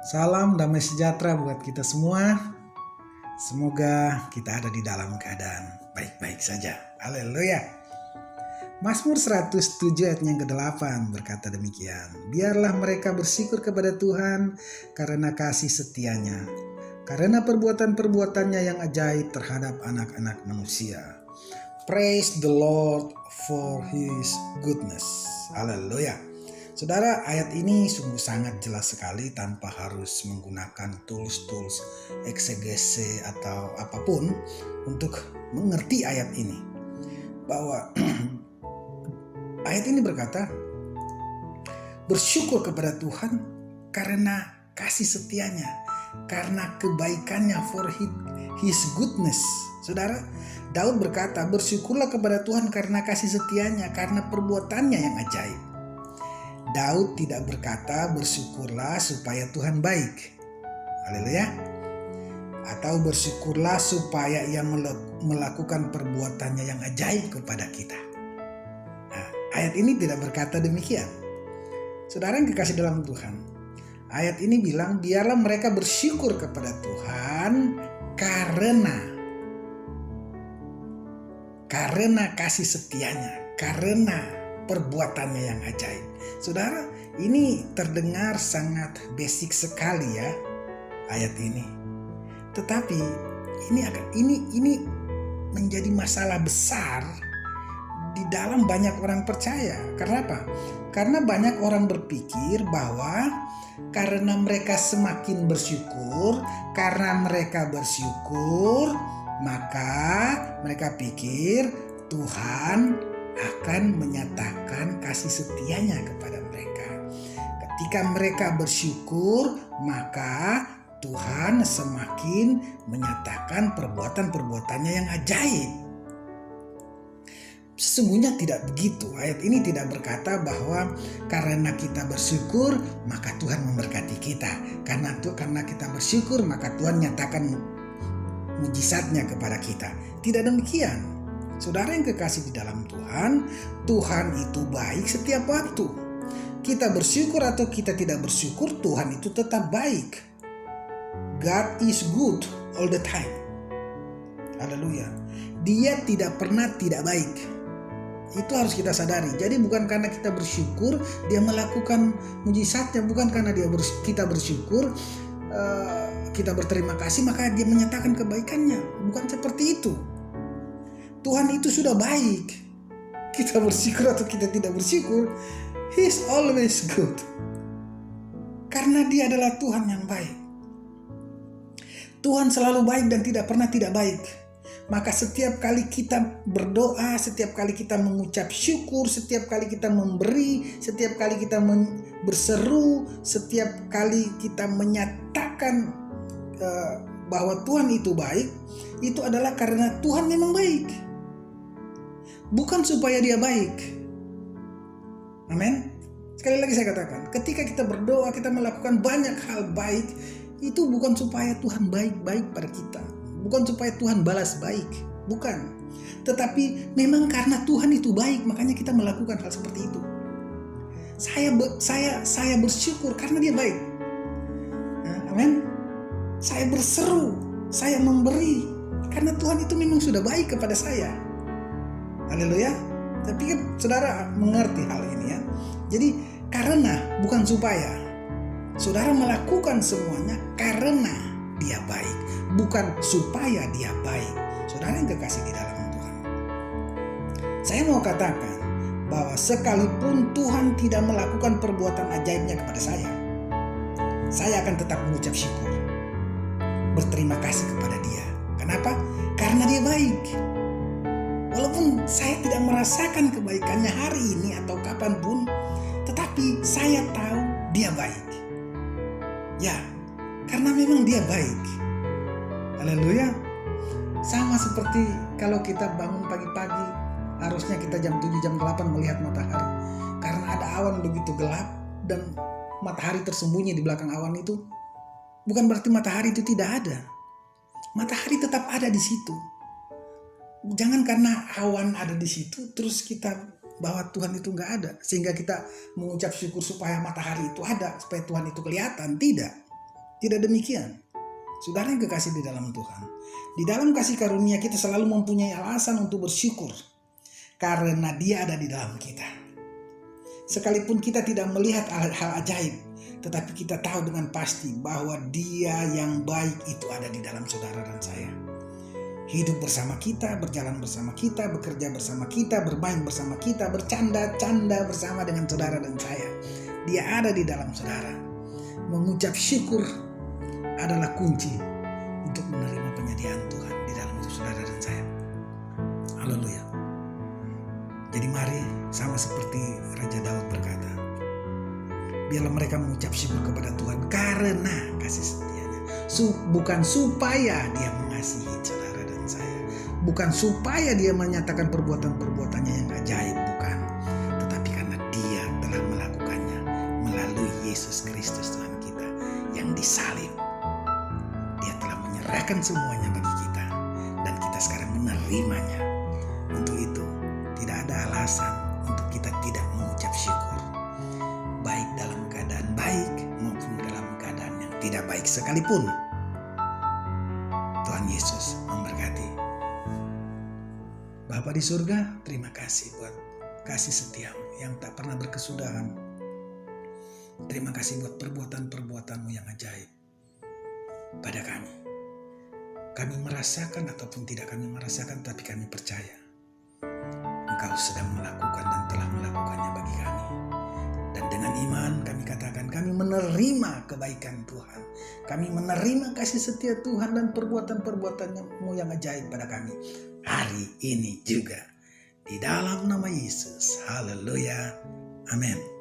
Salam damai sejahtera buat kita semua. Semoga kita ada di dalam keadaan baik-baik saja. Haleluya. Mazmur 107 ayat yang ke-8 berkata demikian. Biarlah mereka bersyukur kepada Tuhan karena kasih setianya, karena perbuatan-perbuatannya yang ajaib terhadap anak-anak manusia. Praise the Lord for His goodness. Haleluya. Saudara, ayat ini sungguh sangat jelas sekali tanpa harus menggunakan tools eksegese atau apapun untuk mengerti ayat ini. Bahwa ayat ini berkata, bersyukur kepada Tuhan karena kasih setianya, karena kebaikannya, for His goodness. Saudara, Daud berkata, bersyukurlah kepada Tuhan karena kasih setianya, karena perbuatannya yang ajaib. Daud tidak berkata bersyukurlah supaya Tuhan baik. Haleluya. Atau bersyukurlah supaya ia melakukan perbuatannya yang ajaib kepada kita. Nah, ayat ini tidak berkata demikian. Saudara yang kekasih dalam Tuhan, ayat ini bilang biarlah mereka bersyukur kepada Tuhan karena kasih setianya, karena perbuatannya yang ajaib. Saudara, ini terdengar sangat basic sekali ya ayat ini. Tetapi ini menjadi masalah besar di dalam banyak orang percaya. Karena apa? Karena banyak orang berpikir bahwa karena mereka semakin bersyukur, maka mereka pikir Tuhan akan menyatakan kasih setianya kepada mereka. Ketika mereka bersyukur, maka Tuhan semakin menyatakan perbuatan-perbuatannya yang ajaib. Sesungguhnya tidak begitu. Ayat ini tidak berkata bahwa karena kita bersyukur, maka Tuhan memberkati kita. Karena kita bersyukur, maka Tuhan nyatakan mujizatnya kepada kita. Tidak demikian. Saudara yang kekasih di dalam Tuhan, Tuhan itu baik setiap waktu. Kita bersyukur atau kita tidak bersyukur, Tuhan itu tetap baik. God is good all the time. Haleluya. Dia tidak pernah tidak baik. Itu harus kita sadari. Jadi bukan karena kita bersyukur dia melakukan mujizatnya, bukan karena kita bersyukur kita berterima kasih maka dia menyatakan kebaikannya. Bukan seperti itu. Tuhan itu sudah baik. Kita bersyukur atau kita tidak bersyukur, He's always good. Karena Dia adalah Tuhan yang baik. Tuhan selalu baik dan tidak pernah tidak baik. Maka setiap kali kita berdoa, setiap kali kita mengucap syukur, setiap kali kita memberi, setiap kali kita berseru, setiap kali kita menyatakan bahwa Tuhan itu baik, itu adalah karena Tuhan memang baik. Bukan supaya dia baik. Amin. Sekali lagi saya katakan, ketika kita berdoa, kita melakukan banyak hal baik, itu bukan supaya Tuhan baik-baik pada kita. Bukan supaya Tuhan balas baik. Bukan. Tetapi memang karena Tuhan itu baik, makanya kita melakukan hal seperti itu. Saya bersyukur karena dia baik. Amin. Saya berseru, saya memberi karena Tuhan itu memang sudah baik kepada saya. Haleluya. Tapi kan saudara mengerti hal ini ya. Jadi karena bukan supaya. Saudara melakukan semuanya karena dia baik, bukan supaya dia baik. Saudara yang kekasih di dalam Tuhan, saya mau katakan bahwa sekalipun Tuhan tidak melakukan perbuatan ajaibnya kepada saya akan tetap mengucap syukur, berterima kasih kepada dia. Kenapa? Karena dia baik. Walaupun saya tidak merasakan kebaikannya hari ini atau kapanpun, tetapi saya tahu dia baik. Ya, karena memang dia baik. Haleluya. Sama seperti kalau kita bangun pagi-pagi, harusnya kita jam 7, jam 8 melihat matahari. Karena ada awan begitu gelap dan matahari tersembunyi di belakang awan itu, bukan berarti matahari itu tidak ada. Matahari tetap ada di situ. Jangan karena awan ada di situ terus kita bahwa Tuhan itu nggak ada, sehingga kita mengucap syukur supaya matahari itu ada, supaya Tuhan itu kelihatan. Tidak. Tidak demikian. Saudara yang kekasih di dalam Tuhan, di dalam kasih karunia kita selalu mempunyai alasan untuk bersyukur karena Dia ada di dalam kita. Sekalipun kita tidak melihat hal ajaib, tetapi kita tahu dengan pasti bahwa Dia yang baik itu ada di dalam saudara dan saya. Hidup bersama kita, berjalan bersama kita, bekerja bersama kita, bermain bersama kita, bercanda-canda bersama dengan saudara dan saya. Dia ada di dalam saudara. Mengucap syukur adalah kunci untuk menerima penyediaan Tuhan di dalam hidup saudara dan saya. Haleluya. Jadi mari sama seperti Raja Daud berkata, biarlah mereka mengucap syukur kepada Tuhan karena kasih setianya. Bukan supaya Dia mengasihi saudara dan saya. Bukan supaya Dia menyatakan perbuatan-perbuatannya yang ajaib, bukan. Tetapi karena Dia telah melakukannya melalui Yesus Kristus Tuhan kita yang disalib. Menyerahkan semuanya bagi kita dan kita sekarang menerimanya. Untuk itu tidak ada alasan untuk kita tidak mengucap syukur, baik dalam keadaan baik maupun dalam keadaan yang tidak baik sekalipun. Tuhan Yesus memberkati. Bapa di surga, terima kasih buat kasih setiamu yang tak pernah berkesudahan. Terima kasih buat perbuatan-perbuatanmu yang ajaib pada kami. Kami merasakan ataupun tidak kami merasakan, tapi kami percaya Engkau sedang melakukan dan telah melakukannya bagi kami. Dan dengan iman kami katakan kami menerima kebaikan Tuhan. Kami menerima kasih setia Tuhan dan perbuatan-perbuatanmu yang ajaib pada kami hari ini juga. Di dalam nama Yesus. Haleluya. Amin.